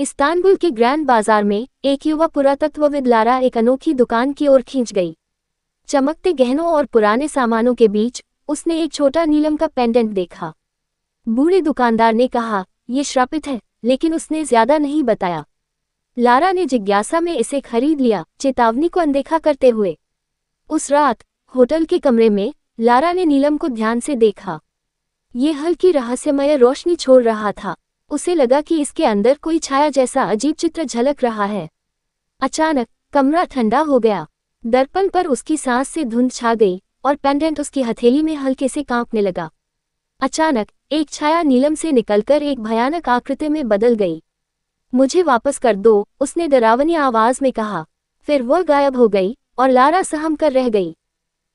Istanbul के grand बाजार में एक युवा पुरातत्वविद लारा एक अनोखी दुकान की ओर खींच गई। चमकते गहनों और पुराने सामानों के बीच उसने एक छोटा नीलम का पेंडेंट देखा। बूढ़े दुकानदार ने कहा, "ये श्रापित है," लेकिन उसने ज्यादा नहीं बताया। लारा ने जिज्ञासा में इसे खरीद लिया, चेतावनी को अनदेखा करते हुए। उस रात होटल के कमरे में लारा ने नीलम को ध्यान से देखा। ये हल्की रहस्यमय रोशनी छोड़ रहा था। उसे लगा कि इसके अंदर कोई छाया जैसा अजीब चित्र झलक रहा है। अचानक कमरा ठंडा हो गया। दर्पण पर उसकी सांस से धुंध छा गई और पेंडेंट उसकी हथेली में हल्के से कांपने लगा। अचानक एक छाया नीलम से निकलकर एक भयानक आकृति में बदल गई। "मुझे वापस कर दो," उसने डरावनी आवाज में कहा। फिर वह गायब हो गई और लारा सहम कर रह गई।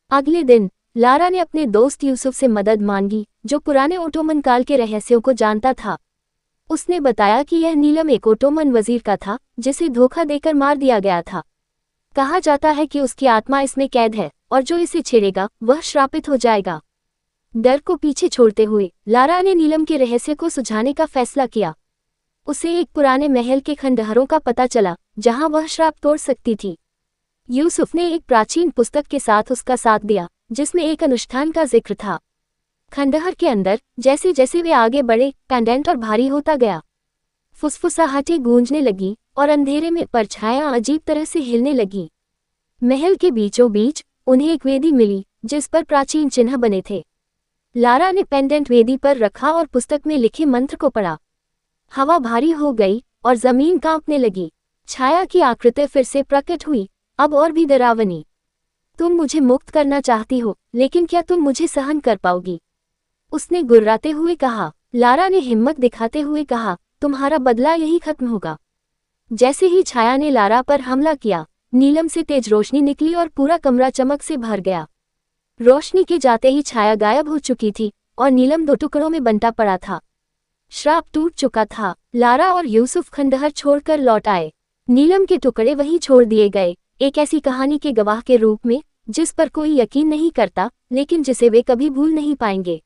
अगले दिन लारा ने अपने दोस्त यूसुफ से मदद मांगी, जो पुराने ओटोमन काल के रहस्यों को जानता था। उसने बताया कि यह नीलम एक ओटोमन वजीर का था, जिसे धोखा देकर मार दिया गया था। कहा जाता है कि उसकी आत्मा इसमें कैद है और जो इसे छेड़ेगा वह श्रापित हो जाएगा। डर को पीछे छोड़ते हुए लारा ने नीलम के रहस्य को सुझाने का फैसला किया। उसे एक पुराने महल के खंडहरों का पता चला, जहां वह श्राप तोड़ सकती थी। यूसुफ ने एक प्राचीन पुस्तक के साथ उसका साथ दिया, जिसमें एक अनुष्ठान का जिक्र था। खंडहर के अंदर जैसे जैसे वे आगे बढ़े, पेंडेंट और भारी होता गया। फुसफुसाहटें गूंजने लगी और अंधेरे में परछायां अजीब तरह से हिलने लगी। महल के बीचों बीच उन्हें एक वेदी मिली, जिस पर प्राचीन चिन्ह बने थे। लारा ने पेंडेंट वेदी पर रखा और पुस्तक में लिखे मंत्र को पढ़ा। हवा भारी हो गई और जमीन कांपने लगी। छाया की आकृति फिर से प्रकट हुई, अब और भी डरावनी। "तुम मुझे मुक्त करना चाहती हो, लेकिन क्या तुम मुझे सहन कर पाओगी?" उसने गुर्राते हुए कहा। लारा ने हिम्मत दिखाते हुए कहा, "तुम्हारा बदला यही खत्म होगा।" जैसे ही छाया ने लारा पर हमला किया, नीलम से तेज रोशनी निकली और पूरा कमरा चमक से भर गया। रोशनी के जाते ही छाया गायब हो चुकी थी और नीलम दो टुकड़ों में बंटा पड़ा था। श्राप टूट चुका था। लारा और यूसुफ खंडहर छोड़कर लौट आए। नीलम के टुकड़े वहीं छोड़ दिए गए, एक ऐसी कहानी के गवाह के रूप में जिस पर कोई यकीन नहीं करता, लेकिन जिसे वे कभी भूल नहीं पाएंगे।